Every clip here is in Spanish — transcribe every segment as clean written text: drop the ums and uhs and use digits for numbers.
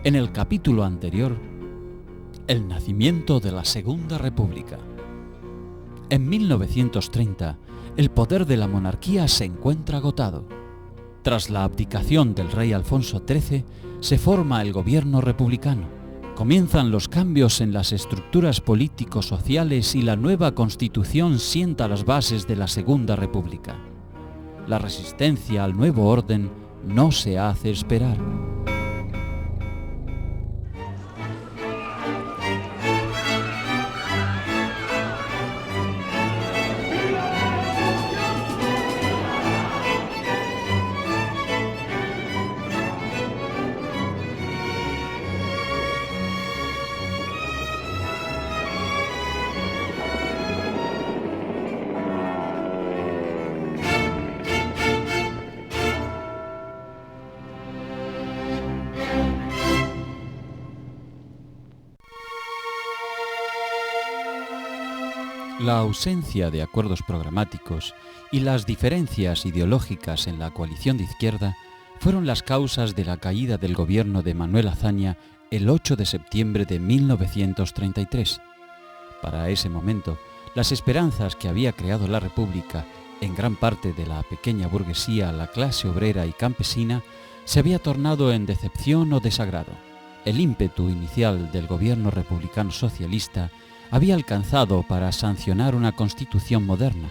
En el capítulo anterior, el nacimiento de la Segunda República. En 1930, el poder de la monarquía se encuentra agotado. Tras la abdicación del rey Alfonso XIII, se forma el gobierno republicano. Comienzan los cambios en las estructuras político-sociales y la nueva Constitución sienta las bases de la Segunda República. La resistencia al nuevo orden no se hace esperar. La ausencia de acuerdos programáticos y las diferencias ideológicas en la coalición de izquierda fueron las causas de la caída del gobierno de Manuel Azaña el 8 de septiembre de 1933. Para ese momento, las esperanzas que había creado la República, en gran parte de la pequeña burguesía, la clase obrera y campesina, se había tornado en decepción o desagrado. El ímpetu inicial del gobierno republicano socialista había alcanzado para sancionar una constitución moderna,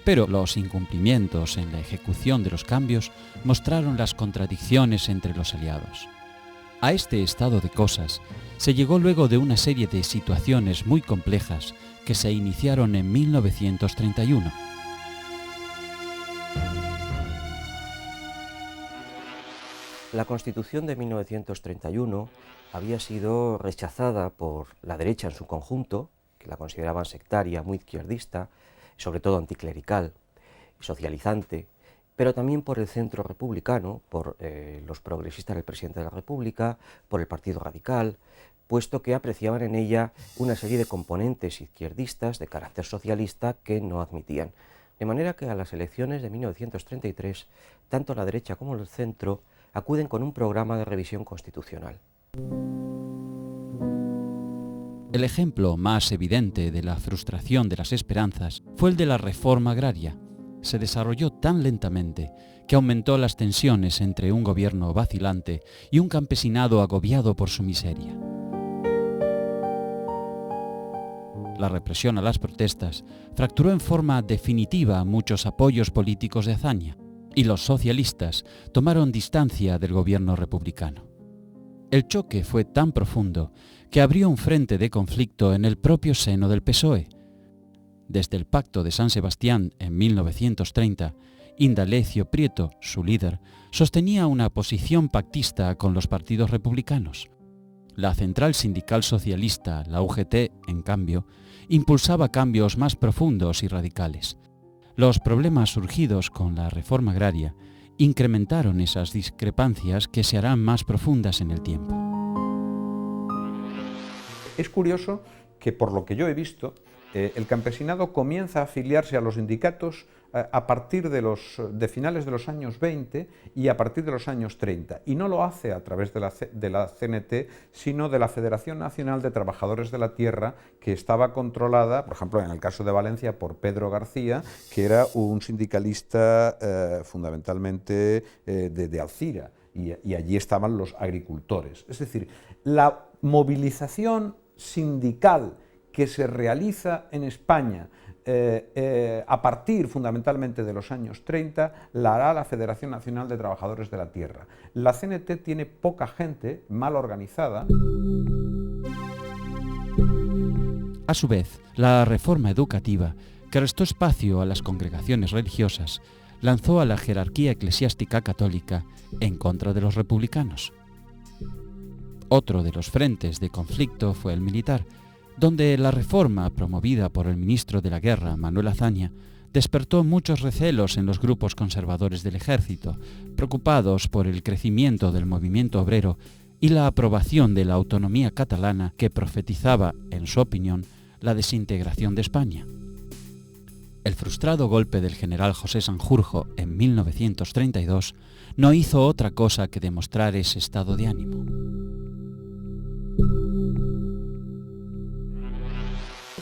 pero los incumplimientos en la ejecución de los cambios mostraron las contradicciones entre los aliados. A este estado de cosas se llegó luego de una serie de situaciones muy complejas que se iniciaron en 1931. La Constitución de 1931 había sido rechazada por la derecha en su conjunto, que la consideraban sectaria, muy izquierdista, sobre todo anticlerical, socializante, pero también por el centro republicano, por los progresistas del presidente de la República, por el Partido Radical, puesto que apreciaban en ella una serie de componentes izquierdistas de carácter socialista que no admitían. De manera que a las elecciones de 1933, tanto la derecha como el centro acuden con un programa de revisión constitucional. El ejemplo más evidente de la frustración de las esperanzas fue el de la reforma agraria. Se desarrolló tan lentamente que aumentó las tensiones entre un gobierno vacilante y un campesinado agobiado por su miseria. La represión a las protestas fracturó en forma definitiva muchos apoyos políticos de Azaña, y los socialistas tomaron distancia del gobierno republicano. El choque fue tan profundo que abrió un frente de conflicto en el propio seno del PSOE. Desde el Pacto de San Sebastián en 1930, Indalecio Prieto, su líder, sostenía una posición pactista con los partidos republicanos. La Central Sindical Socialista, la UGT, en cambio, impulsaba cambios más profundos y radicales. Los problemas surgidos con la reforma agraria incrementaron esas discrepancias que se harán más profundas en el tiempo. Es curioso que, por lo que yo he visto, el campesinado comienza a afiliarse a los sindicatos a partir de finales de los años 20 y a partir de los años 30, y no lo hace a través de la CNT, sino de la Federación Nacional de Trabajadores de la Tierra, que estaba controlada, por ejemplo, en el caso de Valencia, por Pedro García, que era un sindicalista fundamentalmente de Alcira, y allí estaban los agricultores. Es decir, la movilización sindical que se realiza en España a partir fundamentalmente de los años 30, la hará la Federación Nacional de Trabajadores de la Tierra. La CNT tiene poca gente, mal organizada. A su vez, la reforma educativa, que restó espacio a las congregaciones religiosas, lanzó a la jerarquía eclesiástica católica en contra de los republicanos. Otro de los frentes de conflicto fue el militar, donde la reforma promovida por el ministro de la Guerra, Manuel Azaña, despertó muchos recelos en los grupos conservadores del ejército, preocupados por el crecimiento del movimiento obrero y la aprobación de la autonomía catalana que profetizaba, en su opinión, la desintegración de España. El frustrado golpe del general José Sanjurjo en 1932 no hizo otra cosa que demostrar ese estado de ánimo.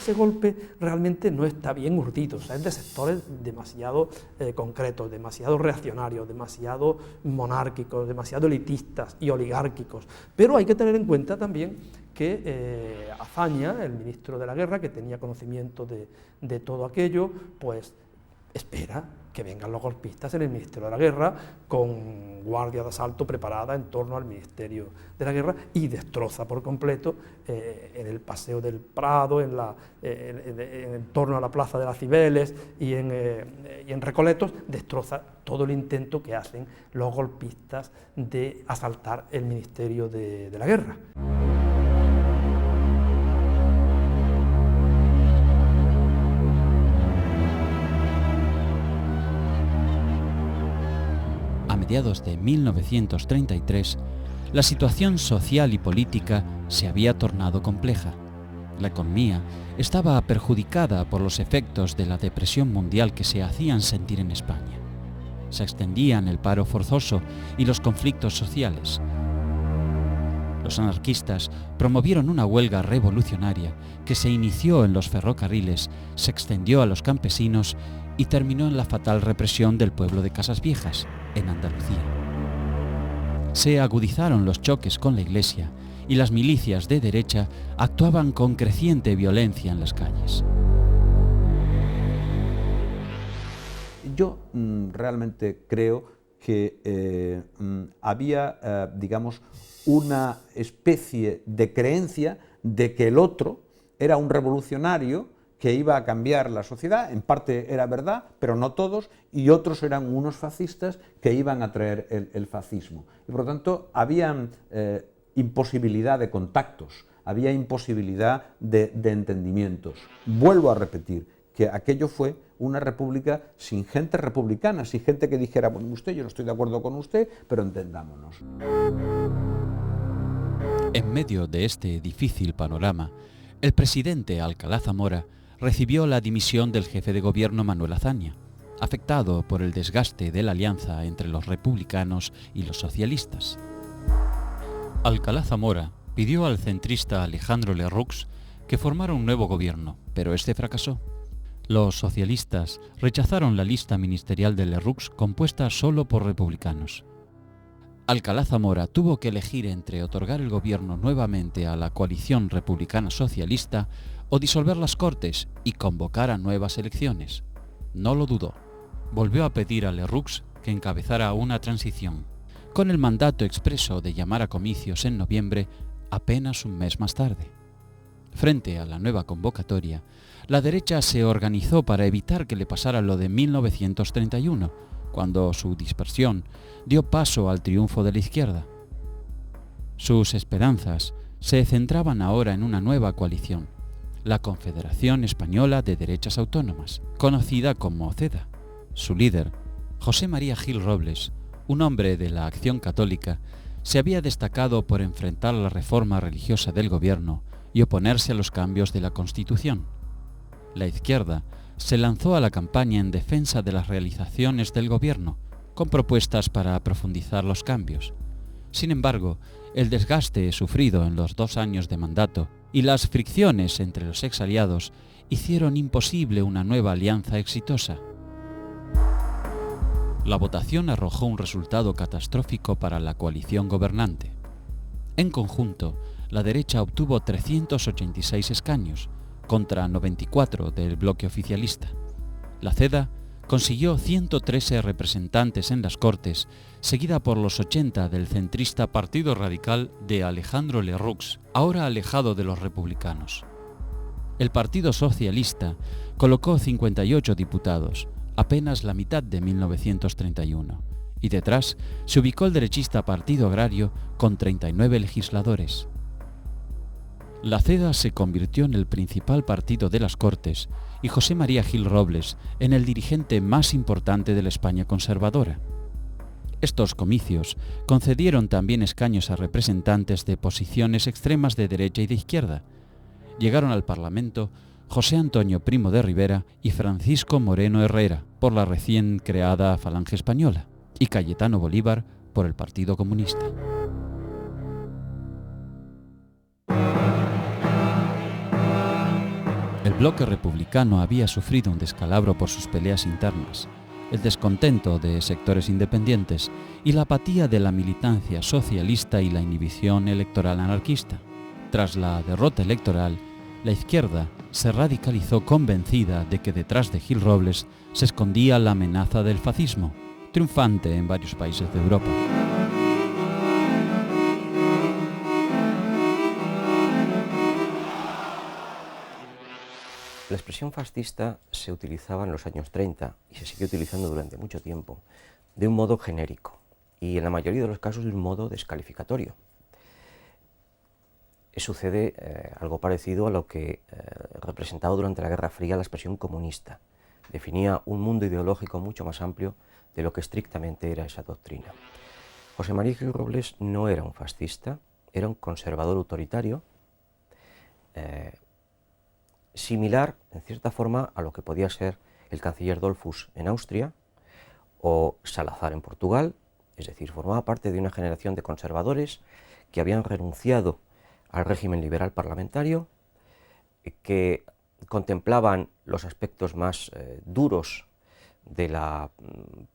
ese golpe realmente no está bien urdido, o sea, es de sectores demasiado concretos, demasiado reaccionarios, demasiado monárquicos, demasiado elitistas y oligárquicos. Pero hay que tener en cuenta también que Azaña, el ministro de la Guerra, que tenía conocimiento de todo aquello, pues espera que vengan los golpistas en el Ministerio de la Guerra con guardia de asalto preparada en torno al Ministerio de la Guerra y destroza por completo en el Paseo del Prado, en torno a la Plaza de las Cibeles y en Recoletos, destroza todo el intento que hacen los golpistas de asaltar el Ministerio de la Guerra. A mediados de 1933, la situación social y política se había tornado compleja. La economía estaba perjudicada por los efectos de la depresión mundial que se hacían sentir en España. Se extendían el paro forzoso y los conflictos sociales. Los anarquistas promovieron una huelga revolucionaria que se inició en los ferrocarriles, se extendió a los campesinos y terminó en la fatal represión del pueblo de Casasviejas, en Andalucía. Se agudizaron los choques con la Iglesia y las milicias de derecha actuaban con creciente violencia en las calles. Yo realmente creo que había, digamos, una especie de creencia de que el otro era un revolucionario que iba a cambiar la sociedad. En parte era verdad, pero no todos, y otros eran unos fascistas que iban a traer el fascismo. Y por lo tanto había imposibilidad de contactos, había imposibilidad de entendimientos. Vuelvo a repetir que aquello fue una república sin gente republicana, sin gente que dijera, bueno, usted, yo no estoy de acuerdo con usted, pero entendámonos. En medio de este difícil panorama, el presidente Alcalá Zamora recibió la dimisión del jefe de gobierno Manuel Azaña, afectado por el desgaste de la alianza entre los republicanos y los socialistas. Alcalá Zamora pidió al centrista Alejandro Lerroux que formara un nuevo gobierno, pero este fracasó. Los socialistas rechazaron la lista ministerial de Lerroux compuesta solo por republicanos. Alcalá Zamora tuvo que elegir entre otorgar el gobierno nuevamente a la coalición republicana socialista o disolver las Cortes y convocar a nuevas elecciones. No lo dudó. Volvió a pedir a Lerroux que encabezara una transición, con el mandato expreso de llamar a comicios en noviembre, apenas un mes más tarde. Frente a la nueva convocatoria, la derecha se organizó para evitar que le pasara lo de 1931, cuando su dispersión dio paso al triunfo de la izquierda. Sus esperanzas se centraban ahora en una nueva coalición, la Confederación Española de Derechas Autónomas, conocida como CEDA. Su líder, José María Gil Robles, un hombre de la Acción Católica, se había destacado por enfrentar la reforma religiosa del gobierno y oponerse a los cambios de la Constitución. La izquierda se lanzó a la campaña en defensa de las realizaciones del gobierno, con propuestas para profundizar los cambios. Sin embargo, el desgaste sufrido en los 2 años de mandato y las fricciones entre los exaliados hicieron imposible una nueva alianza exitosa. La votación arrojó un resultado catastrófico para la coalición gobernante. En conjunto, la derecha obtuvo 386 escaños, contra 94 del bloque oficialista. La CEDA consiguió 113 representantes en las Cortes, seguida por los 80 del centrista Partido Radical de Alejandro Lerroux, ahora alejado de los republicanos. El Partido Socialista colocó 58 diputados, apenas la mitad de 1931, y detrás se ubicó el derechista Partido Agrario con 39 legisladores. La CEDA se convirtió en el principal partido de las Cortes y José María Gil Robles en el dirigente más importante de la España conservadora. Estos comicios concedieron también escaños a representantes de posiciones extremas de derecha y de izquierda. Llegaron al Parlamento José Antonio Primo de Rivera y Francisco Moreno Herrera por la recién creada Falange Española y Cayetano Bolívar por el Partido Comunista. El bloque republicano había sufrido un descalabro por sus peleas internas, el descontento de sectores independientes y la apatía de la militancia socialista y la inhibición electoral anarquista. Tras la derrota electoral, la izquierda se radicalizó convencida de que detrás de Gil Robles se escondía la amenaza del fascismo, triunfante en varios países de Europa. La expresión fascista se utilizaba en los años 30 y se sigue utilizando durante mucho tiempo de un modo genérico y en la mayoría de los casos de un modo descalificatorio. Sucede algo parecido a lo que representaba durante la Guerra Fría la expresión comunista. Definía un mundo ideológico mucho más amplio de lo que estrictamente era esa doctrina. José María Gil Robles no era un fascista, era un conservador autoritario, similar, en cierta forma, a lo que podía ser el canciller Dollfuss en Austria o Salazar en Portugal, es decir, formaba parte de una generación de conservadores que habían renunciado al régimen liberal parlamentario, que contemplaban los aspectos más duros de la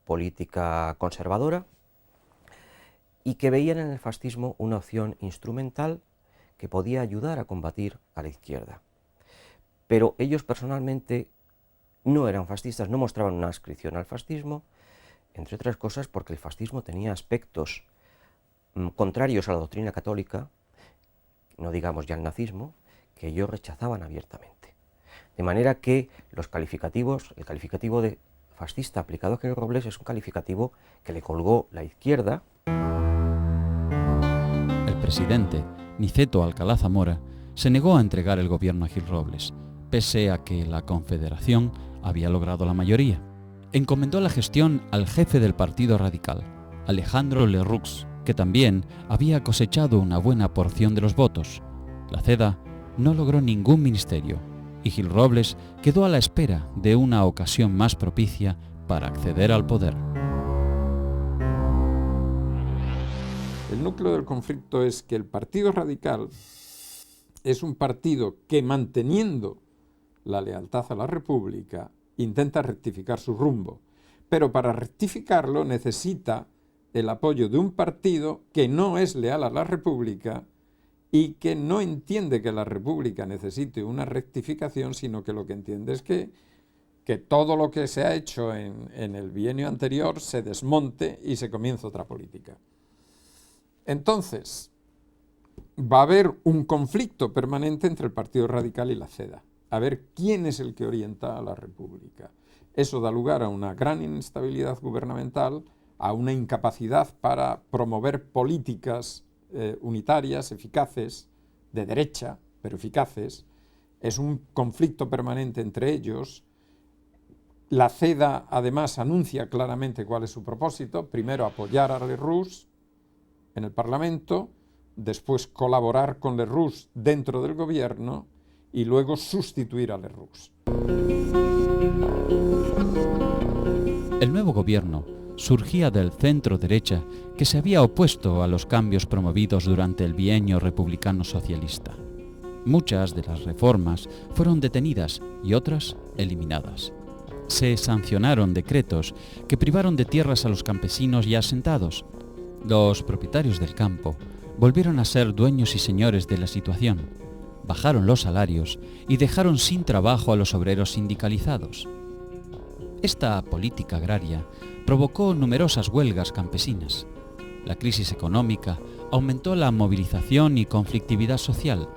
política conservadora y que veían en el fascismo una opción instrumental que podía ayudar a combatir a la izquierda. Pero ellos personalmente no eran fascistas, no mostraban una adscripción al fascismo, entre otras cosas porque el fascismo tenía aspectos contrarios a la doctrina católica, no digamos ya el nazismo, que ellos rechazaban abiertamente. De manera que los calificativos, el calificativo de fascista aplicado a Gil Robles es un calificativo que le colgó la izquierda. El presidente, Niceto Alcalá Zamora, se negó a entregar el gobierno a Gil Robles, pese a que la Confederación había logrado la mayoría. Encomendó la gestión al jefe del Partido Radical, Alejandro Lerroux, que también había cosechado una buena porción de los votos. La CEDA no logró ningún ministerio y Gil Robles quedó a la espera de una ocasión más propicia para acceder al poder. El núcleo del conflicto es que el Partido Radical es un partido que, manteniendo la lealtad a la República, intenta rectificar su rumbo, pero para rectificarlo necesita el apoyo de un partido que no es leal a la República y que no entiende que la República necesite una rectificación, sino que lo que entiende es que todo lo que se ha hecho en el bienio anterior se desmonte y se comience otra política. Entonces, va a haber un conflicto permanente entre el Partido Radical y la CEDA, a ver quién es el que orienta a la República. Eso da lugar a una gran inestabilidad gubernamental, a una incapacidad para promover políticas unitarias, eficaces, de derecha, pero eficaces. Es un conflicto permanente entre ellos. La CEDA, además, anuncia claramente cuál es su propósito. Primero, apoyar a Lerroux en el Parlamento, después colaborar con Lerroux dentro del gobierno y luego sustituir a Lerroux. El nuevo gobierno surgía del centro-derecha que se había opuesto a los cambios promovidos durante el bienio republicano socialista. Muchas de las reformas fueron detenidas y otras eliminadas. Se sancionaron decretos que privaron de tierras a los campesinos y asentados. Los propietarios del campo volvieron a ser dueños y señores de la situación. Bajaron los salarios y dejaron sin trabajo a los obreros sindicalizados. Esta política agraria provocó numerosas huelgas campesinas. La crisis económica aumentó la movilización y conflictividad social.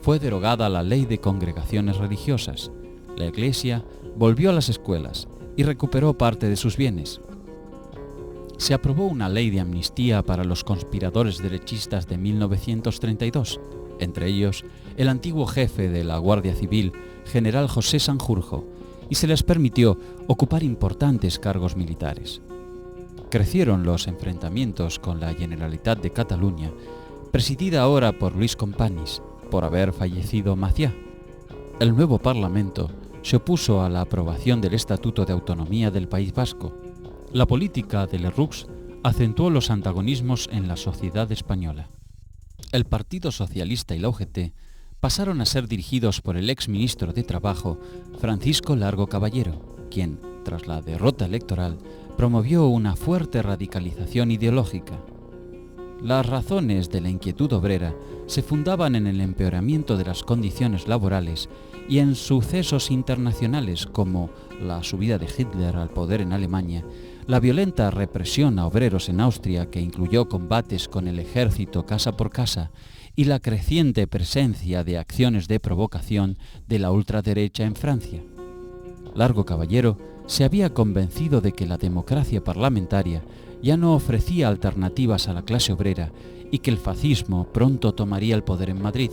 Fue derogada la ley de congregaciones religiosas. La Iglesia volvió a las escuelas y recuperó parte de sus bienes. Se aprobó una ley de amnistía para los conspiradores derechistas de 1932, entre ellos el antiguo jefe de la Guardia Civil, general José Sanjurjo, y se les permitió ocupar importantes cargos militares. Crecieron los enfrentamientos con la Generalitat de Cataluña, presidida ahora por Luis Companys, por haber fallecido Macià. El nuevo Parlamento se opuso a la aprobación del Estatuto de Autonomía del País Vasco. La política de Lerroux acentuó los antagonismos en la sociedad española. El Partido Socialista y la UGT pasaron a ser dirigidos por el exministro de Trabajo, Francisco Largo Caballero, quien, tras la derrota electoral, promovió una fuerte radicalización ideológica. Las razones de la inquietud obrera se fundaban en el empeoramiento de las condiciones laborales y en sucesos internacionales como la subida de Hitler al poder en Alemania, la violenta represión a obreros en Austria, que incluyó combates con el ejército casa por casa, y la creciente presencia de acciones de provocación de la ultraderecha en Francia. Largo Caballero se había convencido de que la democracia parlamentaria ya no ofrecía alternativas a la clase obrera y que el fascismo pronto tomaría el poder en Madrid.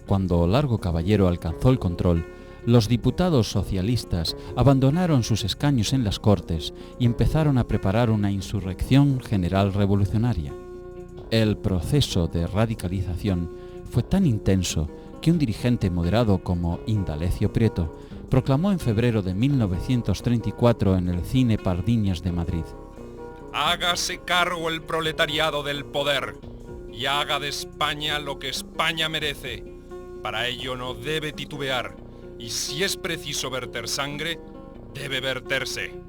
Cuando Largo Caballero alcanzó el control, los diputados socialistas abandonaron sus escaños en las Cortes y empezaron a preparar una insurrección general revolucionaria. El proceso de radicalización fue tan intenso que un dirigente moderado como Indalecio Prieto proclamó en febrero de 1934 en el Cine Pardiñas de Madrid: hágase cargo el proletariado del poder y haga de España lo que España merece. Para ello no debe titubear y si es preciso verter sangre, debe verterse.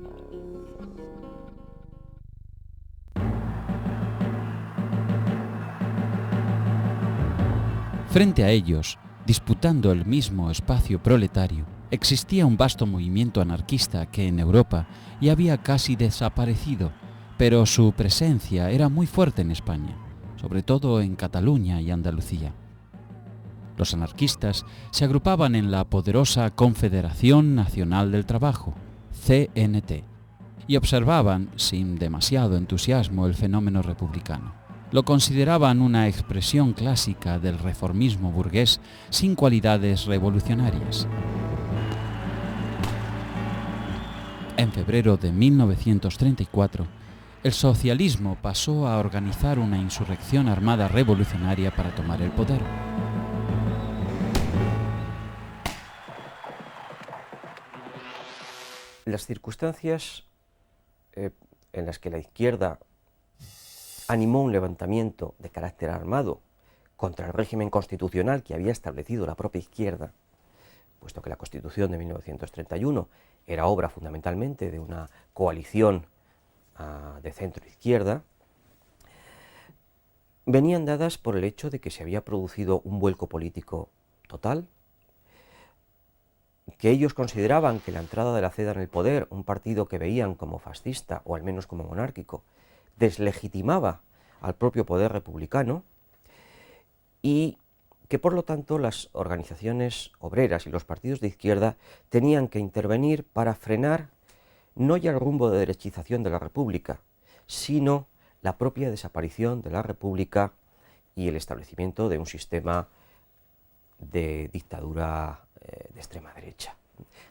Frente a ellos, disputando el mismo espacio proletario, existía un vasto movimiento anarquista que en Europa ya había casi desaparecido, pero su presencia era muy fuerte en España, sobre todo en Cataluña y Andalucía. Los anarquistas se agrupaban en la poderosa Confederación Nacional del Trabajo, CNT, y observaban, sin demasiado entusiasmo, el fenómeno republicano. Lo consideraban una expresión clásica del reformismo burgués sin cualidades revolucionarias. En febrero de 1934, el socialismo pasó a organizar una insurrección armada revolucionaria para tomar el poder. Las circunstancias en las que la izquierda animó un levantamiento de carácter armado contra el régimen constitucional que había establecido la propia izquierda, puesto que la Constitución de 1931 era obra fundamentalmente de una coalición de centro-izquierda, venían dadas por el hecho de que se había producido un vuelco político total, que ellos consideraban que la entrada de la CEDA en el poder, un partido que veían como fascista o al menos como monárquico, deslegitimaba al propio poder republicano y que por lo tanto las organizaciones obreras y los partidos de izquierda tenían que intervenir para frenar no ya el rumbo de derechización de la República, sino la propia desaparición de la República y el establecimiento de un sistema de dictadura de extrema derecha.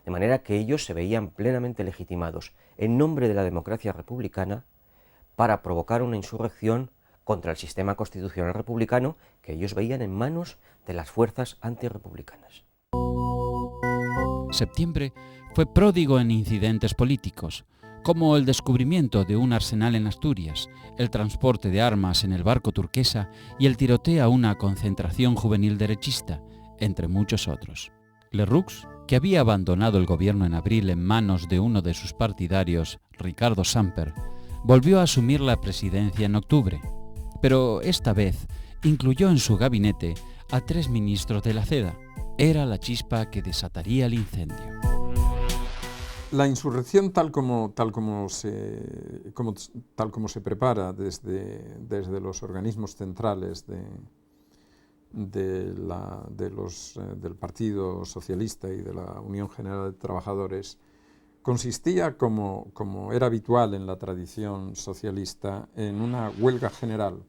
De manera que ellos se veían plenamente legitimados en nombre de la democracia republicana para provocar una insurrección contra el sistema constitucional republicano que ellos veían en manos de las fuerzas antirrepublicanas. Septiembre fue pródigo en incidentes políticos, como el descubrimiento de un arsenal en Asturias, el transporte de armas en el barco Turquesa y el tiroteo a una concentración juvenil derechista, entre muchos otros. Lerroux, que había abandonado el gobierno en abril en manos de uno de sus partidarios, Ricardo Samper, volvió a asumir la presidencia en octubre, pero esta vez incluyó en su gabinete a 3 ministros de la CEDA. Era la chispa que desataría el incendio. La insurrección tal como se prepara desde los organismos centrales del Partido Socialista y de la Unión General de Trabajadores, consistía, como era habitual en la tradición socialista, en una huelga general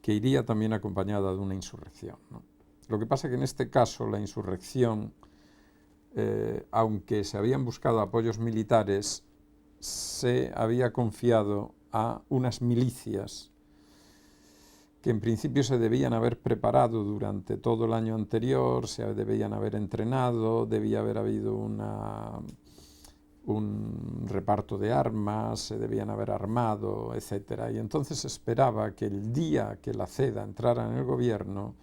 que iría también acompañada de una insurrección, ¿no? Lo que pasa es que en este caso la insurrección, aunque se habían buscado apoyos militares, se había confiado a unas milicias que en principio se debían haber preparado durante todo el año anterior, se debían haber entrenado, debía haber habido un reparto de armas, se debían haber armado, etc. Y entonces se esperaba que el día que la CEDA entrara en el gobierno,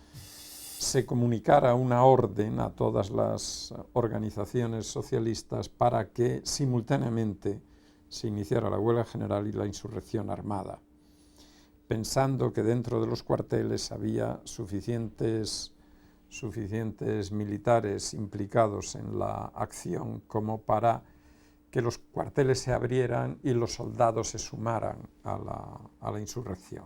se comunicara una orden a todas las organizaciones socialistas para que simultáneamente se iniciara la huelga general y la insurrección armada, pensando que dentro de los cuarteles había suficientes militares implicados en la acción como para que los cuarteles se abrieran y los soldados se sumaran a la insurrección.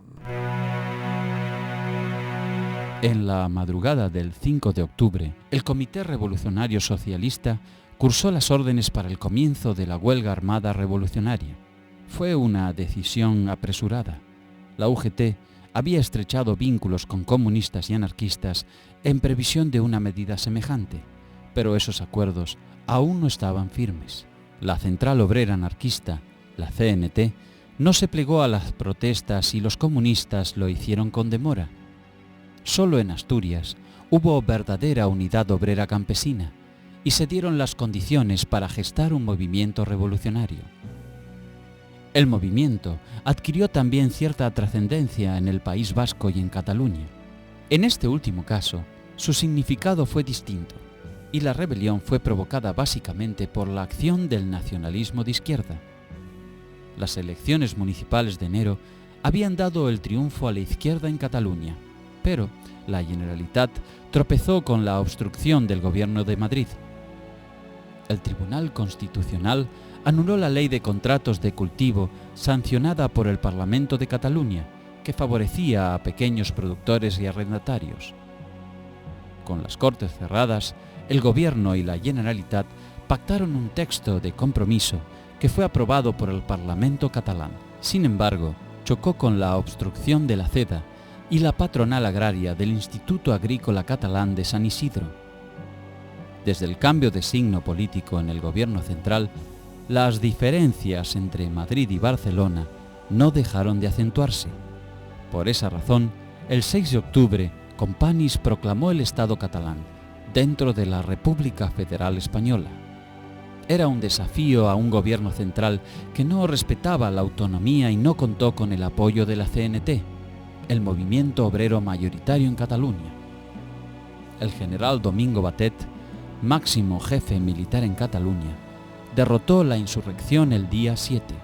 En la madrugada del 5 de octubre, el Comité Revolucionario Socialista cursó las órdenes para el comienzo de la huelga armada revolucionaria. Fue una decisión apresurada. La UGT había estrechado vínculos con comunistas y anarquistas en previsión de una medida semejante, pero esos acuerdos aún no estaban firmes. La Central Obrera Anarquista, la CNT, no se plegó a las protestas y los comunistas lo hicieron con demora. Solo en Asturias hubo verdadera unidad obrera campesina y se dieron las condiciones para gestar un movimiento revolucionario. El movimiento adquirió también cierta trascendencia en el País Vasco y en Cataluña. En este último caso, su significado fue distinto y la rebelión fue provocada básicamente por la acción del nacionalismo de izquierda. Las elecciones municipales de enero habían dado el triunfo a la izquierda en Cataluña, pero la Generalitat tropezó con la obstrucción del Gobierno de Madrid. El Tribunal Constitucional anuló la ley de contratos de cultivo sancionada por el Parlamento de Cataluña, que favorecía a pequeños productores y arrendatarios. Con las Cortes cerradas, el Gobierno y la Generalitat pactaron un texto de compromiso que fue aprobado por el Parlamento catalán. Sin embargo, chocó con la obstrucción de la CEDA y la patronal agraria del Instituto Agrícola Catalán de San Isidro. Desde el cambio de signo político en el gobierno central, las diferencias entre Madrid y Barcelona no dejaron de acentuarse. Por esa razón, el 6 de octubre, Companys proclamó el Estado catalán dentro de la República Federal Española. Era un desafío a un gobierno central que no respetaba la autonomía y no contó con el apoyo de la CNT, el movimiento obrero mayoritario en Cataluña. El general Domingo Batet, máximo jefe militar en Cataluña, derrotó la insurrección el día 7.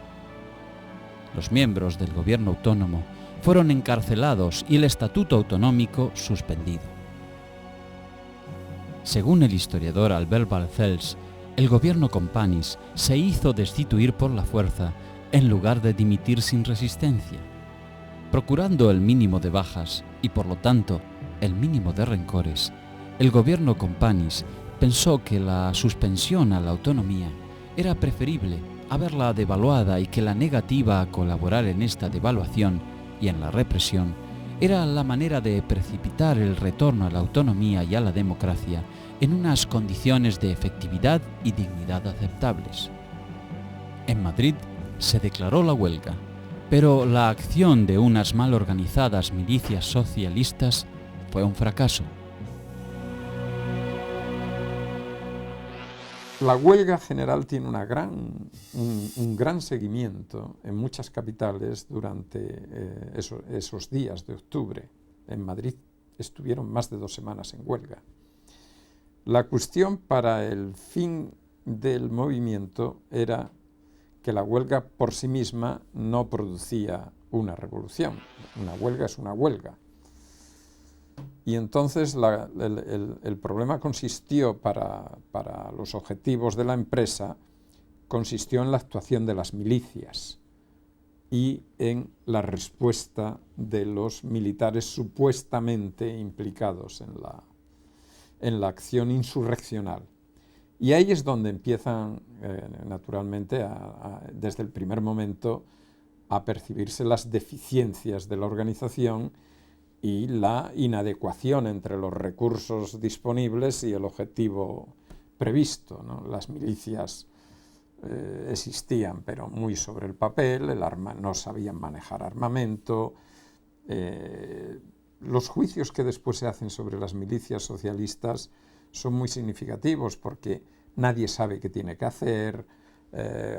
Los miembros del gobierno autónomo fueron encarcelados y el estatuto autonómico suspendido. Según el historiador Albert Balcells, el gobierno Companys se hizo destituir por la fuerza en lugar de dimitir sin resistencia. Procurando el mínimo de bajas y por lo tanto el mínimo de rencores, el gobierno Companys pensó que la suspensión a la autonomía era preferible a verla devaluada y que la negativa a colaborar en esta devaluación y en la represión era la manera de precipitar el retorno a la autonomía y a la democracia en unas condiciones de efectividad y dignidad aceptables. En Madrid se declaró la huelga, pero la acción de unas mal organizadas milicias socialistas fue un fracaso. La huelga general tiene un gran seguimiento en muchas capitales durante esos días de octubre. En Madrid estuvieron más de 2 semanas en huelga. La cuestión para el fin del movimiento era que la huelga por sí misma no producía una revolución. Una huelga es una huelga. Y entonces el problema consistió para los objetivos de la empresa, consistió en la actuación de las milicias y en la respuesta de los militares supuestamente implicados en la acción insurreccional. Y ahí es donde empiezan, naturalmente, desde el primer momento, a percibirse las deficiencias de la organización y la inadecuación entre los recursos disponibles y el objetivo previsto, ¿no? Las milicias existían, pero muy sobre el papel, no sabían manejar armamento. Los juicios que después se hacen sobre las milicias socialistas son muy significativos porque nadie sabe qué tiene que hacer,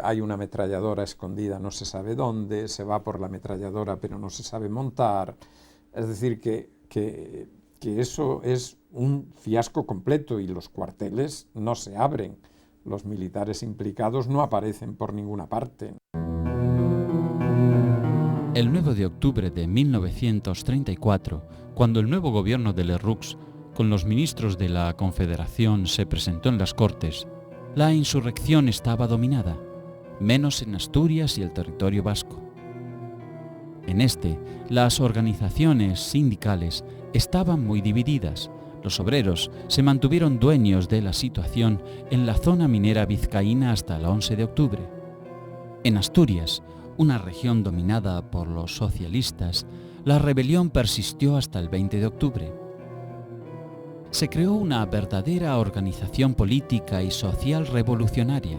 hay una ametralladora escondida, no se sabe dónde, se va por la ametralladora pero no se sabe montar. Es decir, que que eso es un fiasco completo y los cuarteles no se abren. Los militares implicados no aparecen por ninguna parte. El 9 de octubre de 1934, cuando el nuevo gobierno de Lerroux, con los ministros de la Confederación, se presentó en las Cortes, la insurrección estaba dominada, menos en Asturias y el territorio vasco. En este, las organizaciones sindicales estaban muy divididas. Los obreros se mantuvieron dueños de la situación en la zona minera vizcaína hasta el 11 de octubre. En Asturias, una región dominada por los socialistas, la rebelión persistió hasta el 20 de octubre. Se creó una verdadera organización política y social revolucionaria,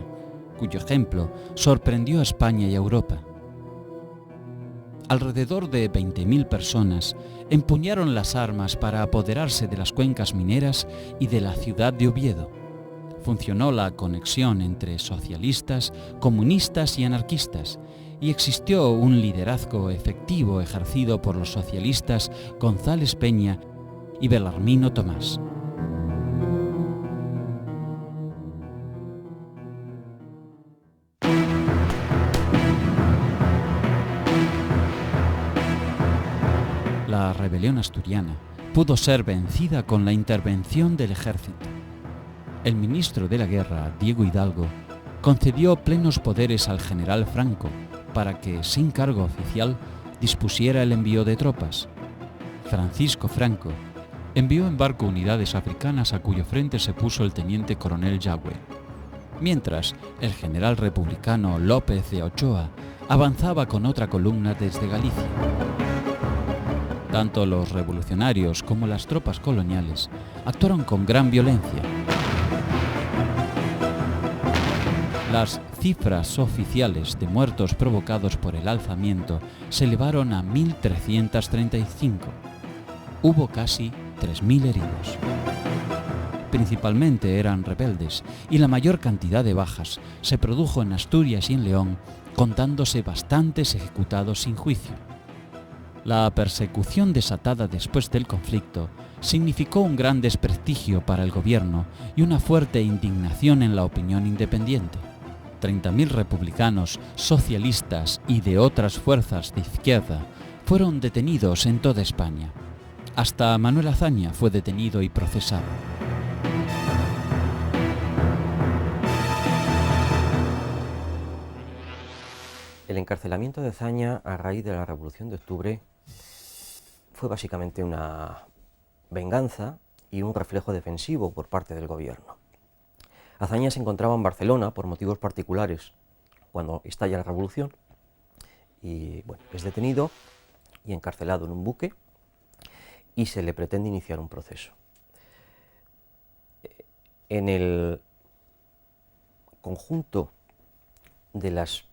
cuyo ejemplo sorprendió a España y a Europa. Alrededor de 20.000 personas empuñaron las armas para apoderarse de las cuencas mineras y de la ciudad de Oviedo. Funcionó la conexión entre socialistas, comunistas y anarquistas, y existió un liderazgo efectivo ejercido por los socialistas González Peña y Belarmino Tomás. La rebelión asturiana pudo ser vencida con la intervención del ejército. El ministro de la Guerra, Diego Hidalgo, concedió plenos poderes al general Franco para que, sin cargo oficial, dispusiera el envío de tropas. Francisco Franco envió en barco unidades africanas a cuyo frente se puso el teniente coronel Yagüe, mientras el general republicano López de Ochoa avanzaba con otra columna desde Galicia. Tanto los revolucionarios como las tropas coloniales actuaron con gran violencia. Las cifras oficiales de muertos provocados por el alzamiento se elevaron a 1.335. Hubo casi 3.000 heridos. Principalmente eran rebeldes y la mayor cantidad de bajas se produjo en Asturias y en León, contándose bastantes ejecutados sin juicio. La persecución desatada después del conflicto significó un gran desprestigio para el gobierno y una fuerte indignación en la opinión independiente. 30.000 republicanos, socialistas y de otras fuerzas de izquierda fueron detenidos en toda España. Hasta Manuel Azaña fue detenido y procesado. El encarcelamiento de Azaña a raíz de la Revolución de Octubre fue básicamente una venganza y un reflejo defensivo por parte del gobierno. Azaña se encontraba en Barcelona por motivos particulares cuando estalla la revolución y bueno, es detenido y encarcelado en un buque y se le pretende iniciar un proceso. En el conjunto de las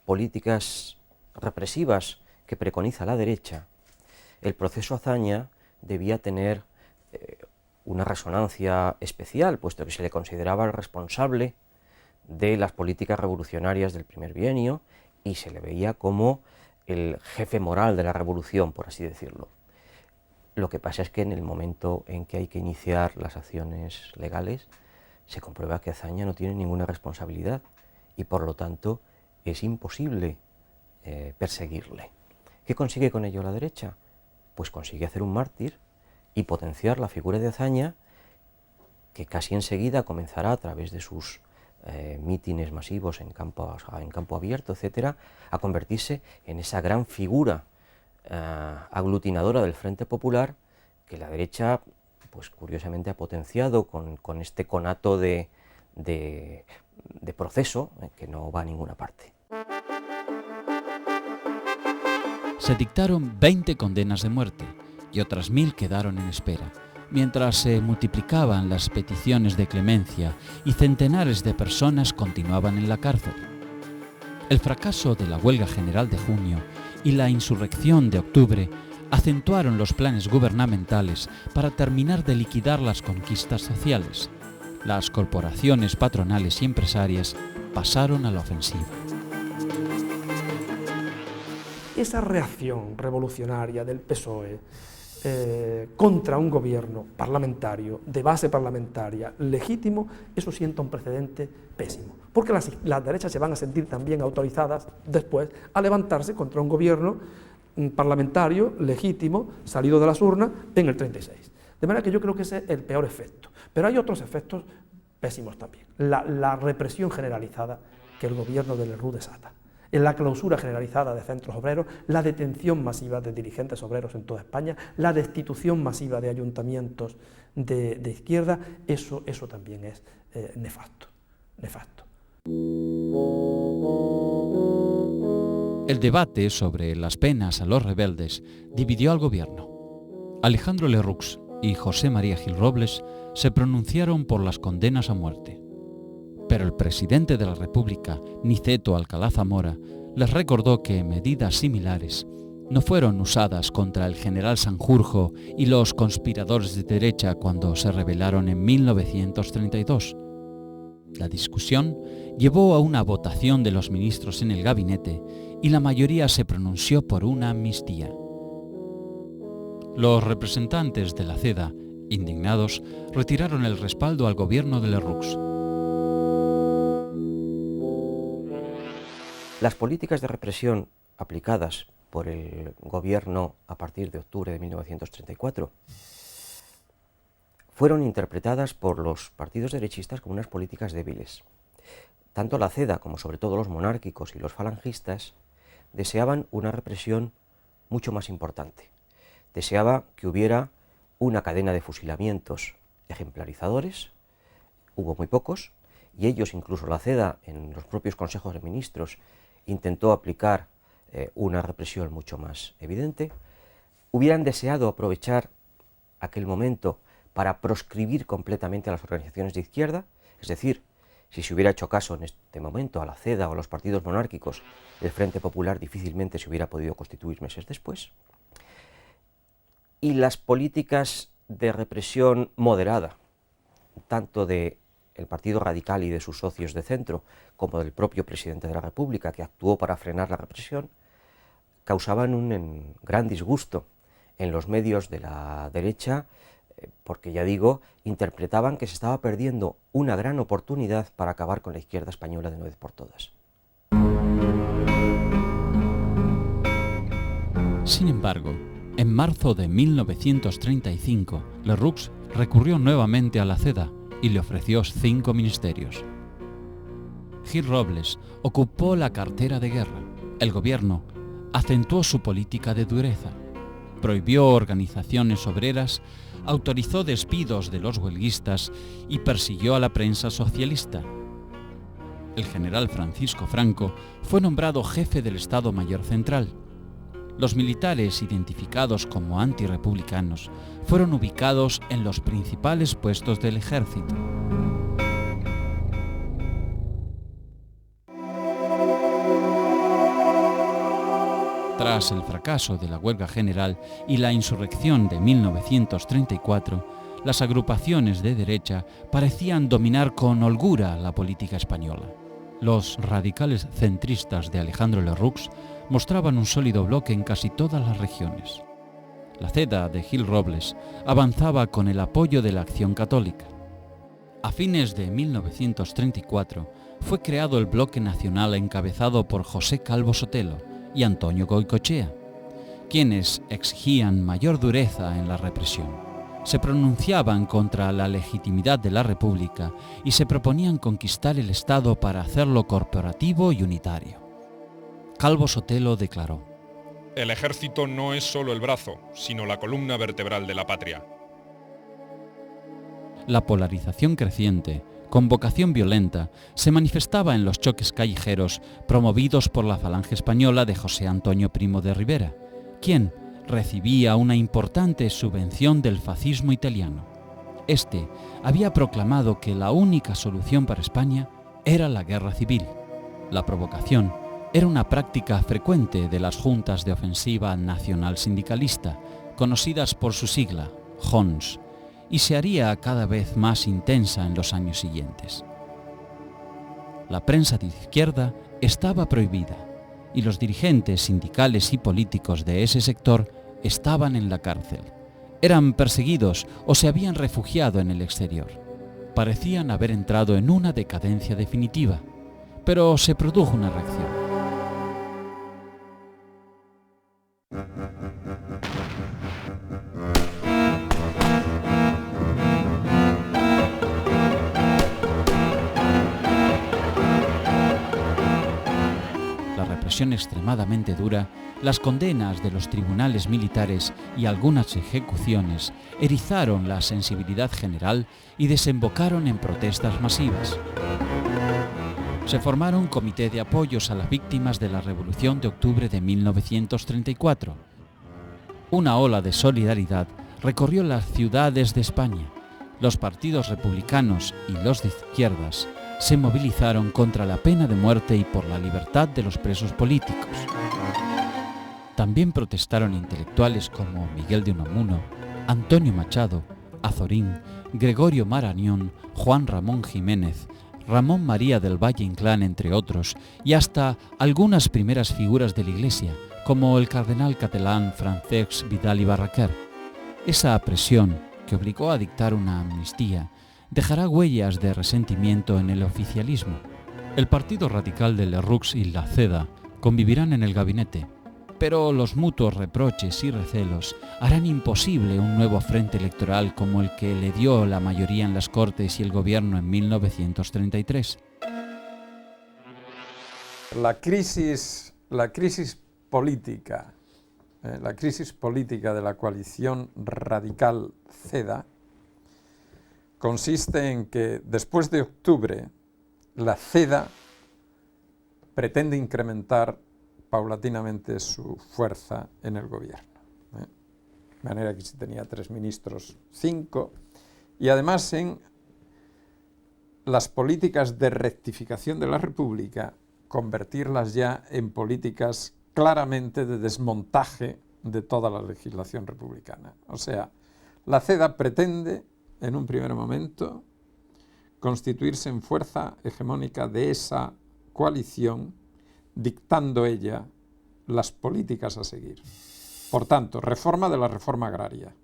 políticas represivas que preconiza la derecha, el proceso Azaña debía tener una resonancia especial, puesto que se le consideraba el responsable de las políticas revolucionarias del primer bienio y se le veía como el jefe moral de la revolución, por así decirlo. Lo que pasa es que en el momento en que hay que iniciar las acciones legales, se comprueba que Azaña no tiene ninguna responsabilidad y por lo tanto es imposible perseguirle. ¿Qué consigue con ello la derecha? Pues consigue hacer un mártir y potenciar la figura de Azaña, que casi enseguida comenzará a través de sus mítines masivos en campo abierto, etcétera, a convertirse en esa gran figura aglutinadora del Frente Popular que la derecha, pues curiosamente, ha potenciado con este conato de proceso que no va a ninguna parte. Se dictaron 20 condenas de muerte y otras 1.000 quedaron en espera, mientras se multiplicaban las peticiones de clemencia y centenares de personas continuaban en la cárcel. El fracaso de la huelga general de junio y la insurrección de octubre acentuaron los planes gubernamentales para terminar de liquidar las conquistas sociales. Las corporaciones patronales y empresarias pasaron a la ofensiva. Esa reacción revolucionaria del PSOE contra un gobierno parlamentario, de base parlamentaria, legítimo, eso sienta un precedente pésimo. Porque las derechas se van a sentir también autorizadas después a levantarse contra un gobierno parlamentario, legítimo, salido de las urnas en el 36. De manera que yo creo que ese es el peor efecto. Pero hay otros efectos pésimos también. La represión generalizada que el gobierno de Lerroux desata. En la clausura generalizada de centros obreros, la detención masiva de dirigentes obreros en toda España, la destitución masiva de ayuntamientos de izquierda, eso también es nefasto. El debate sobre las penas a los rebeldes dividió al gobierno. Alejandro Lerroux y José María Gil Robles se pronunciaron por las condenas a muerte. Pero el presidente de la República, Niceto Alcalá Zamora, les recordó que medidas similares no fueron usadas contra el general Sanjurjo y los conspiradores de derecha cuando se rebelaron en 1932. La discusión llevó a una votación de los ministros en el gabinete y la mayoría se pronunció por una amnistía. Los representantes de la CEDA, indignados, retiraron el respaldo al gobierno de Lerroux. Las políticas de represión aplicadas por el gobierno a partir de octubre de 1934 fueron interpretadas por los partidos derechistas como unas políticas débiles. Tanto la CEDA como sobre todo los monárquicos y los falangistas deseaban una represión mucho más importante. Deseaba que hubiera una cadena de fusilamientos ejemplarizadores, hubo muy pocos, y ellos, incluso la CEDA, en los propios consejos de ministros, intentó aplicar una represión mucho más evidente. Hubieran deseado aprovechar aquel momento para proscribir completamente a las organizaciones de izquierda, es decir, si se hubiera hecho caso en este momento a la CEDA o a los partidos monárquicos, el Frente Popular difícilmente se hubiera podido constituir meses después. Y las políticas de represión moderada, tanto del Partido Radical y de sus socios de centro, como del propio presidente de la República, que actuó para frenar la represión, causaban un gran disgusto en los medios de la derecha, porque, ya digo, interpretaban que se estaba perdiendo una gran oportunidad para acabar con la izquierda española de una vez por todas. Sin embargo, en marzo de 1935, Lerroux recurrió nuevamente a la CEDA y le ofreció 5 ministerios. Gil Robles ocupó la cartera de guerra. El gobierno acentuó su política de dureza, prohibió organizaciones obreras, autorizó despidos de los huelguistas y persiguió a la prensa socialista. El general Francisco Franco fue nombrado jefe del Estado Mayor Central. Los militares identificados como antirrepublicanos fueron ubicados en los principales puestos del ejército. Tras el fracaso de la huelga general y la insurrección de 1934, las agrupaciones de derecha parecían dominar con holgura la política española. Los radicales centristas de Alejandro Lerroux mostraban un sólido bloque en casi todas las regiones. La CEDA de Gil Robles avanzaba con el apoyo de la Acción Católica. A fines de 1934 fue creado el Bloque Nacional encabezado por José Calvo Sotelo y Antonio Goicoechea, quienes exigían mayor dureza en la represión. Se pronunciaban contra la legitimidad de la República y se proponían conquistar el Estado para hacerlo corporativo y unitario. Calvo Sotelo declaró: el ejército no es solo el brazo, sino la columna vertebral de la patria. La polarización creciente, con vocación violenta, se manifestaba en los choques callejeros promovidos por la Falange Española de José Antonio Primo de Rivera, quien recibía una importante subvención del fascismo italiano. Este había proclamado que la única solución para España era la guerra civil. La provocación era una práctica frecuente de las juntas de ofensiva nacional sindicalista, conocidas por su sigla, JONS, y se haría cada vez más intensa en los años siguientes. La prensa de izquierda estaba prohibida y los dirigentes sindicales y políticos de ese sector estaban en la cárcel, Eran perseguidos o se habían refugiado en el exterior. Parecían haber entrado en una decadencia definitiva, pero se produjo una reacción. La represión extremadamente dura, las condenas de los tribunales militares y algunas ejecuciones erizaron la sensibilidad general y desembocaron en protestas masivas. Se formaron comités de apoyos a las víctimas de la Revolución de Octubre de 1934. Una ola de solidaridad recorrió las ciudades de España. Los partidos republicanos y los de izquierdas se movilizaron contra la pena de muerte y por la libertad de los presos políticos. También protestaron intelectuales como Miguel de Unamuno, Antonio Machado, Azorín, Gregorio Marañón, Juan Ramón Jiménez, Ramón María del Valle Inclán, entre otros, y hasta algunas primeras figuras de la Iglesia, como el cardenal catalán Francesc Vidal i Barraquer. Esa presión, que obligó a dictar una amnistía, dejará huellas de resentimiento en el oficialismo. El Partido Radical de Lerroux y la CEDA convivirán en el gabinete, pero los mutuos reproches y recelos harán imposible un nuevo frente electoral como el que le dio la mayoría en las Cortes y el gobierno en 1933. La crisis política de la coalición radical CEDA consiste en que después de octubre la CEDA pretende incrementar paulatinamente su fuerza en el gobierno. De manera que si tenía 3 ministros, 5, y además en las políticas de rectificación de la República, convertirlas ya en políticas claramente de desmontaje de toda la legislación republicana. O sea, la CEDA pretende, en un primer momento, constituirse en fuerza hegemónica de esa coalición, dictando ella las políticas a seguir. Por tanto, reforma de la reforma agraria,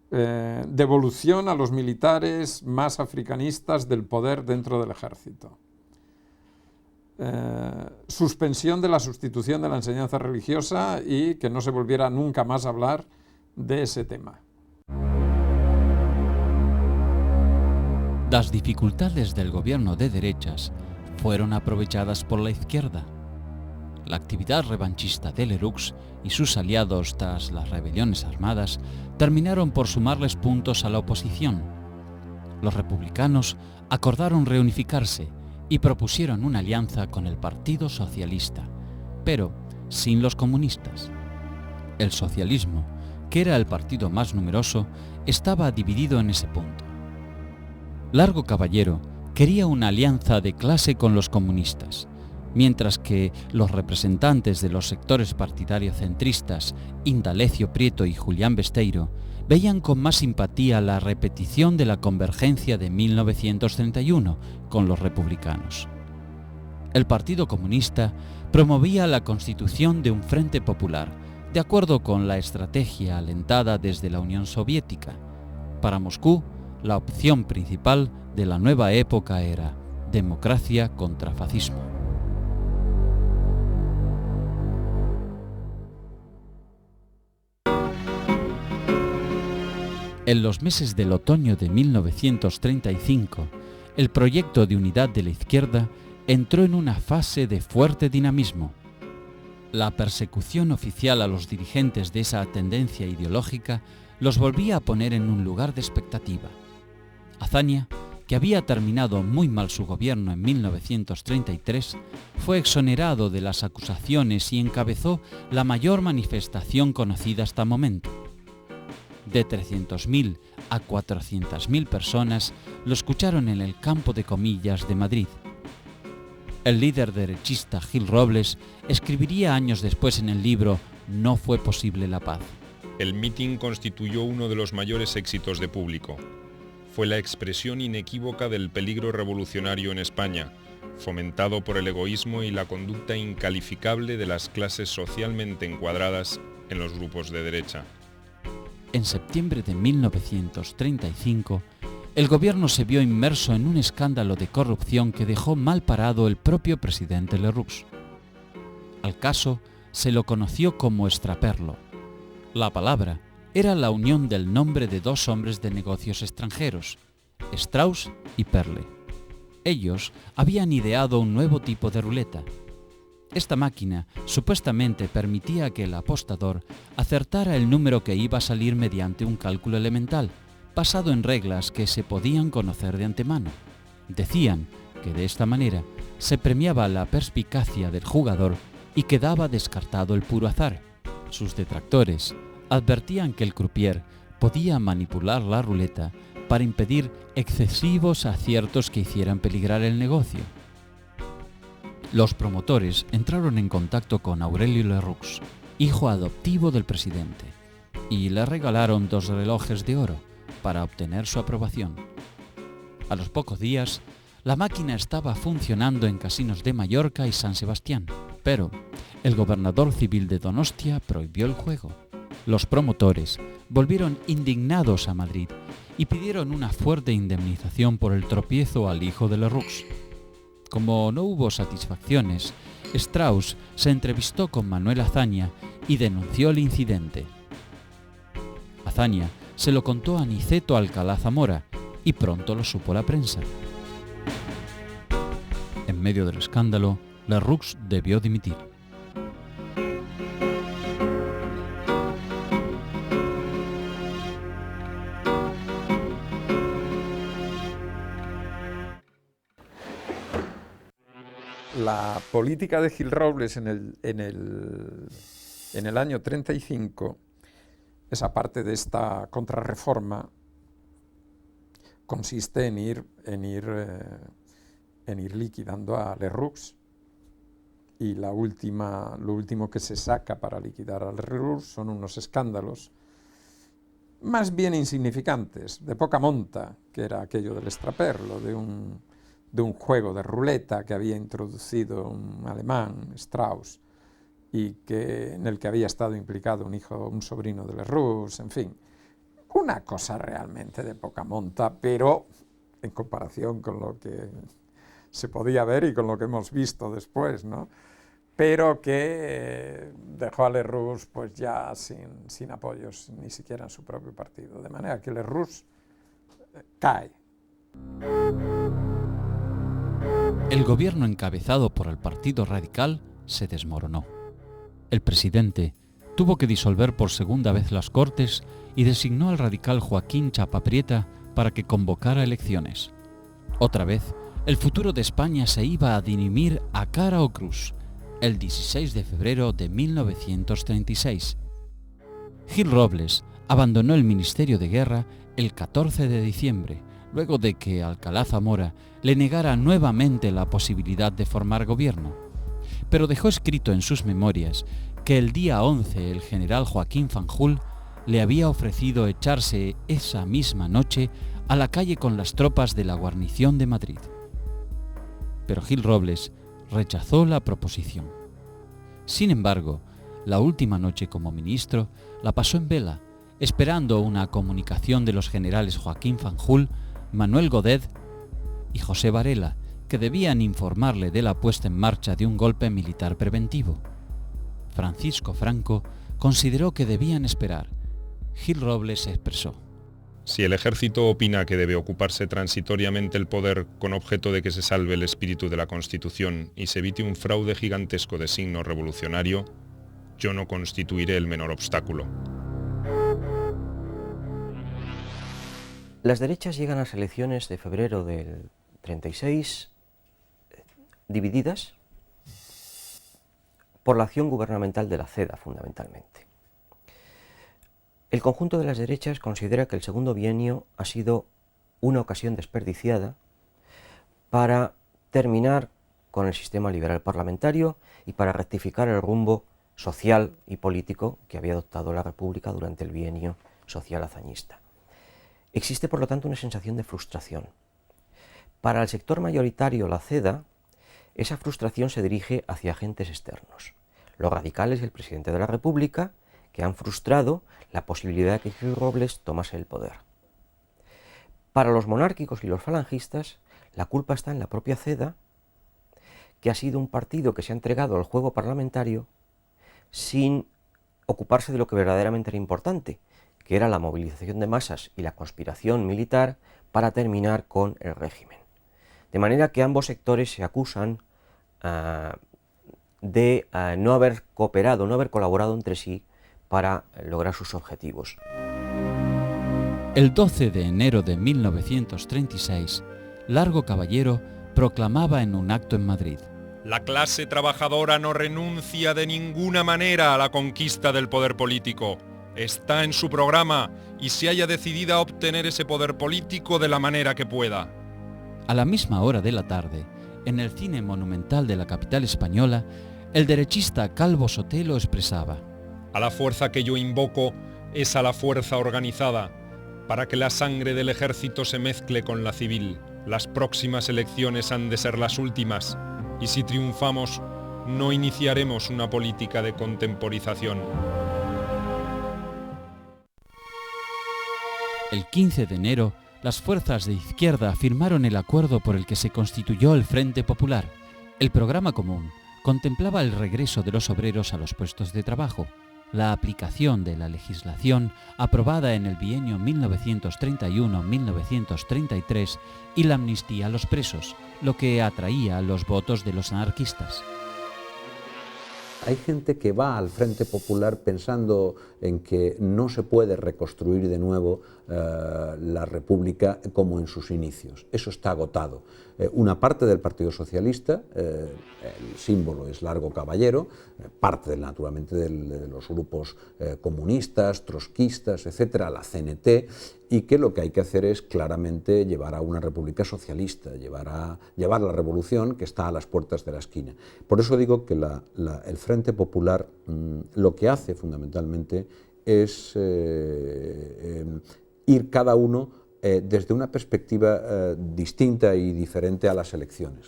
devolución a los militares más africanistas del poder dentro del ejército, suspensión de la sustitución de la enseñanza religiosa y que no se volviera nunca más a hablar de ese tema. Las dificultades del gobierno de derechas fueron aprovechadas por la izquierda. La actividad revanchista de Lerroux y sus aliados tras las rebeliones armadas terminaron por sumarles puntos a la oposición. Los republicanos acordaron reunificarse y propusieron una alianza con el Partido Socialista, pero sin los comunistas. El socialismo, que era el partido más numeroso, estaba dividido en ese punto. Largo Caballero quería una alianza de clase con los comunistas, mientras que los representantes de los sectores partidarios centristas, Indalecio Prieto y Julián Besteiro, veían con más simpatía la repetición de la convergencia de 1931 con los republicanos. El Partido Comunista promovía la constitución de un Frente Popular, de acuerdo con la estrategia alentada desde la Unión Soviética. Para Moscú, la opción principal de la nueva época era democracia contra fascismo. En los meses del otoño de 1935, el proyecto de unidad de la izquierda entró en una fase de fuerte dinamismo. La persecución oficial a los dirigentes de esa tendencia ideológica los volvía a poner en un lugar de expectativa. Azaña, que había terminado muy mal su gobierno en 1933, fue exonerado de las acusaciones y encabezó la mayor manifestación conocida hasta el momento. De 300.000 a 400.000 personas lo escucharon en el Campo de Comillas de Madrid. El líder derechista Gil Robles escribiría años después en el libro No fue posible la paz. El mitin constituyó uno de los mayores éxitos de público. Fue la expresión inequívoca del peligro revolucionario en España, fomentado por el egoísmo y la conducta incalificable de las clases socialmente encuadradas en los grupos de derecha. en septiembre de 1935, el gobierno se vio inmerso en un escándalo de corrupción que dejó mal parado el propio presidente Lerroux. Al caso se lo conoció como extraperlo. La palabra era la unión del nombre de dos hombres de negocios extranjeros, Strauss y Perle. Ellos habían ideado un nuevo tipo de ruleta. Esta máquina supuestamente permitía que el apostador acertara el número que iba a salir mediante un cálculo elemental, basado en reglas que se podían conocer de antemano. Decían que de esta manera se premiaba la perspicacia del jugador y quedaba descartado el puro azar. Sus detractores advertían que el croupier podía manipular la ruleta para impedir excesivos aciertos que hicieran peligrar el negocio. Los promotores entraron en contacto con Aurelio Lerroux, hijo adoptivo del presidente, y le regalaron 2 relojes de oro para obtener su aprobación. A los pocos días, la máquina estaba funcionando en casinos de Mallorca y San Sebastián, pero el gobernador civil de Donostia prohibió el juego. Los promotores volvieron indignados a Madrid y pidieron una fuerte indemnización por el tropiezo al hijo de Lerroux. Como no hubo satisfacciones, Strauss se entrevistó con Manuel Azaña y denunció el incidente. Azaña se lo contó a Niceto Alcalá Zamora y pronto lo supo la prensa. En medio del escándalo, Lerroux debió dimitir. La política de Gil Robles en el año 35, esa parte de esta contrarreforma, consiste en ir liquidando a Lerroux. Y lo último que se saca para liquidar a Lerroux son unos escándalos más bien insignificantes, de poca monta, que era aquello del extraperlo, de un juego de ruleta que había introducido un alemán, Strauss, y en el que había estado implicado un sobrino de Lerroux, en fin, una cosa realmente de poca monta, pero en comparación con lo que se podía ver y con lo que hemos visto después, ¿no? Pero que dejó a Lerroux pues ya sin apoyos, ni siquiera en su propio partido, de manera que Lerroux cae. El gobierno encabezado por el Partido Radical se desmoronó. El presidente tuvo que disolver por segunda vez las Cortes y designó al radical Joaquín Chapaprieta para que convocara elecciones. Otra vez, el futuro de España se iba a dirimir a cara o cruz, el 16 de febrero de 1936. Gil Robles abandonó el Ministerio de Guerra el 14 de diciembre, luego de que Alcalá Zamora le negara nuevamente la posibilidad de formar gobierno. Pero dejó escrito en sus memorias que el día 11 el general Joaquín Fanjul le había ofrecido echarse esa misma noche a la calle con las tropas de la guarnición de Madrid. Pero Gil Robles rechazó la proposición. Sin embargo, la última noche como ministro la pasó en vela, esperando una comunicación de los generales Joaquín Fanjul, Manuel Godet y José Varela, que debían informarle de la puesta en marcha de un golpe militar preventivo. Francisco Franco consideró que debían esperar. Gil Robles expresó: Si el ejército opina que debe ocuparse transitoriamente el poder con objeto de que se salve el espíritu de la Constitución y se evite un fraude gigantesco de signo revolucionario, yo no constituiré el menor obstáculo. Las derechas llegan a las elecciones de febrero del 36 divididas por la acción gubernamental de la CEDA, fundamentalmente. El conjunto de las derechas considera que el segundo bienio ha sido una ocasión desperdiciada para terminar con el sistema liberal parlamentario y para rectificar el rumbo social y político que había adoptado la República durante el bienio social hazañista. Existe, por lo tanto, una sensación de frustración. Para el sector mayoritario, la CEDA, esa frustración se dirige hacia agentes externos, los radicales y el presidente de la República, que han frustrado la posibilidad de que Gil Robles tomase el poder. Para los monárquicos y los falangistas, la culpa está en la propia CEDA, que ha sido un partido que se ha entregado al juego parlamentario sin ocuparse de lo que verdaderamente era importante, que era la movilización de masas y la conspiración militar para terminar con el régimen. De manera que ambos sectores se acusan de no haber cooperado, no haber colaborado entre sí para lograr sus objetivos. El 12 de enero de 1936, Largo Caballero proclamaba en un acto en Madrid: La clase trabajadora no renuncia de ninguna manera a la conquista del poder político. Está en su programa y se halla decidida a obtener ese poder político de la manera que pueda. A la misma hora de la tarde, en el cine monumental de la capital española, el derechista Calvo Sotelo expresaba: A la fuerza que yo invoco es a la fuerza organizada, para que la sangre del ejército se mezcle con la civil. Las próximas elecciones han de ser las últimas, y si triunfamos, no iniciaremos una política de contemporización. El 15 de enero, las fuerzas de izquierda firmaron el acuerdo por el que se constituyó el Frente Popular. El programa común contemplaba el regreso de los obreros a los puestos de trabajo, la aplicación de la legislación aprobada en el bienio 1931-1933 y la amnistía a los presos, lo que atraía los votos de los anarquistas. Hay gente que va al Frente Popular pensando en que no se puede reconstruir de nuevo la República como en sus inicios. Eso está agotado. Una parte del Partido Socialista, el símbolo es Largo Caballero, parte naturalmente de los grupos comunistas, trotskistas, etcétera, la CNT, y que lo que hay que hacer es claramente llevar a una república socialista, llevar la revolución que está a las puertas de la esquina. Por eso digo que el Frente Popular lo que hace fundamentalmente es ir cada uno desde una perspectiva distinta y diferente a las elecciones.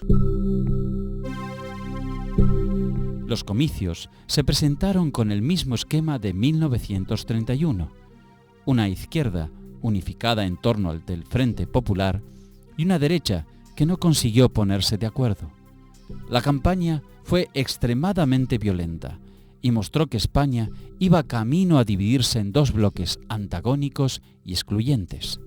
Los comicios se presentaron con el mismo esquema de 1931, una izquierda unificada en torno al del Frente Popular y una derecha que no consiguió ponerse de acuerdo. La campaña fue extremadamente violenta y mostró que España iba camino a dividirse en dos bloques antagónicos y excluyentes.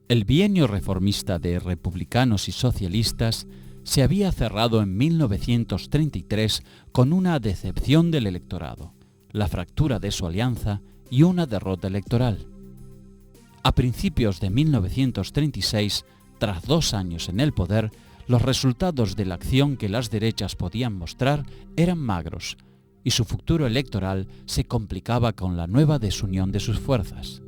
El bienio reformista de republicanos y socialistas se había cerrado en 1933 con una decepción del electorado, la fractura de su alianza y una derrota electoral. A principios de 1936, tras 2 años en el poder, los resultados de la acción que las derechas podían mostrar eran magros, y su futuro electoral se complicaba con la nueva desunión de sus fuerzas.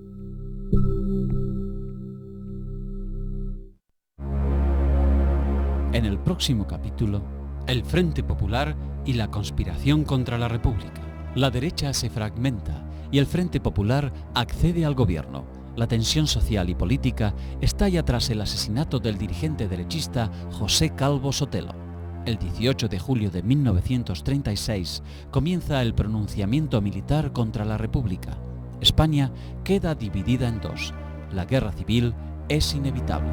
En el próximo capítulo, el Frente Popular y la conspiración contra la República. La derecha se fragmenta y el Frente Popular accede al gobierno. La tensión social y política estalla tras el asesinato del dirigente derechista José Calvo Sotelo. El 18 de julio de 1936 comienza el pronunciamiento militar contra la República. España queda dividida en dos. La guerra civil es inevitable.